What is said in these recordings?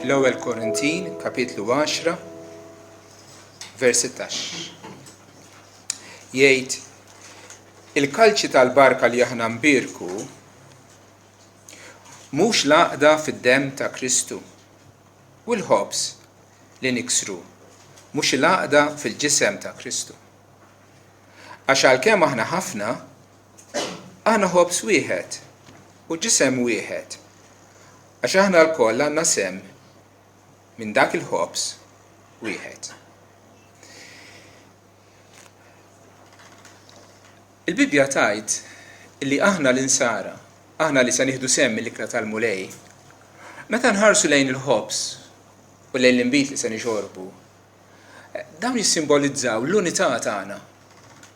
L-ewwel Korintin, kapitlu 10, vers 16. Jgħid, il-kalċi tal-barka li aħna nbirku mhux laqda fid-demm ta' Kristu u l-ħobs li niksru mhux laqda fil-ġisem ta' Kristu. Għax għalkemm aħna ħafna, aħna ħobs wieħed u ġisem wieħed. Għax aħna l-koll għandna sem minn dak il-ħobs wieħed. Il-Bibja tajt li aħna l-insara, aħna li se nieħdu sem mill-ikla tal-mulej, meta nħarsu lejn il-ħobs u lejn l-inbit li se nixorbu, dawn jissimbolizzaw l-unità tagħna.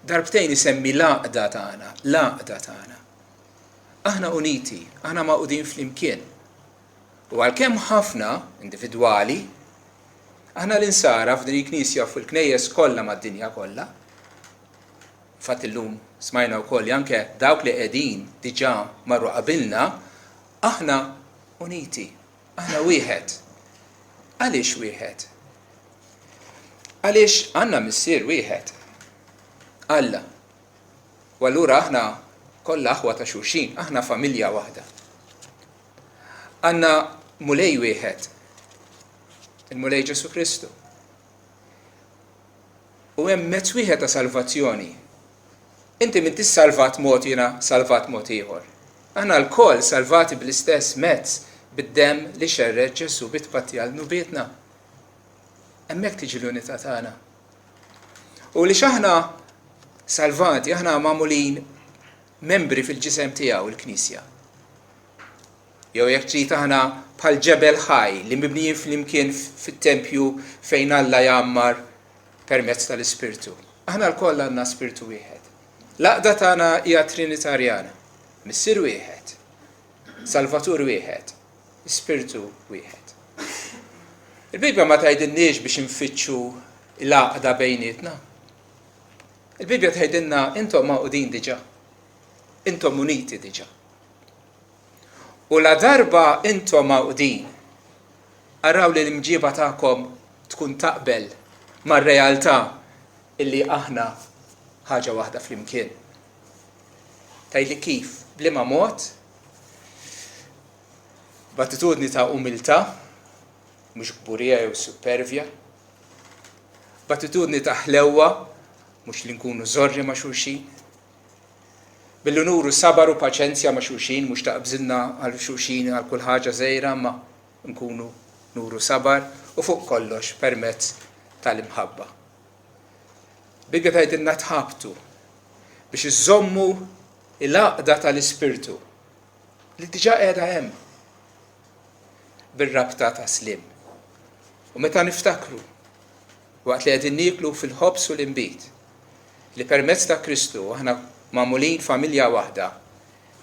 Darbtejn isemmi laqda tagħna, laqda tagħna. Aħna uniti, aħna maqudin flimkien. U għalkemm ħafna individwali, aħna l-insara f'din il-Knisja u fil-knejjes kollha mad-dinja kollha. Fatt illum smajna wkoll anke dawk li qegħdin diġà marru qabilna, aħna uniti, aħna wieħed. Għaliex wieħed? Għaliex għandna missier wieħed. Alla. U allura aħna kollha aħwa ta' xulxin, aħna familja waħda. Għandna mulej wieħed, il-mulej Ġesu Kristu. U hemm mezz wieħed ta' salvazzjoni. Inti min tissalvat mod jiena salvat mod ieħor. Aħna l-koll salvati bl-istess mezz bid-demm li xerred Ġesu bit-patti għal nubietna. Hemmhekk tiġi l-unità tagħna. U li x'aħna salvati, aħna magħmulin membri fil-ġisem tiegħu il-Knisja. Jew jekk trid aħna bħal ġebel ħaj li mibnijin flimkien fit-tempju fejn Alla jammar permezz tal-Ispirtu. Aħna l-koll għandna Spirtu wieħed. Laqda tagħna hija trinitarjana. Missier wieħed, Salvatur wieħed, Spirtu wieħed. Il-Bibja ma tgħidilniex biex infittxu l-għaqda bejnietna. Il-Bibja tgħidilna intom maqudin diġà. Intom uniti diġà. U la darba intom maqudin, araw li l-imġiba tagħkom tkun taqbel mar-realtà illi aħna ħaġa waħda flimkien. Tgħidli kif? Bliema mod? B'attitudni ta' umiltà, mhux kburija jew supervja. B'attitudni ta' ħlewwa, mhux li nkunu żorri ma' xulxin. Billi nuru sabar u paċenzja ma' xulxin, mhux taqbżilna għal xulxin għal kull ħaġa żgħira, ma nkunu nuru sabar u fuq kollox permezz tal-imħabba. Bibja tgħidilna tħabtu biex iżommu l-għaqda tal-Ispirtu li diġà qiegħda hemm bir-rabta ta' slim. U meta niftakru waqt li qegħdin nieklu fil-ħobs u l-inbit li permezz ta' Kristu aħna magħmulin familja waħda,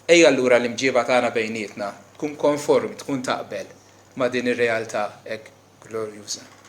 ejja allura l-imġiba tagħna bejnietna tkun konformi, tkun taqbel ma' din ir-realtà hekk glorjuża.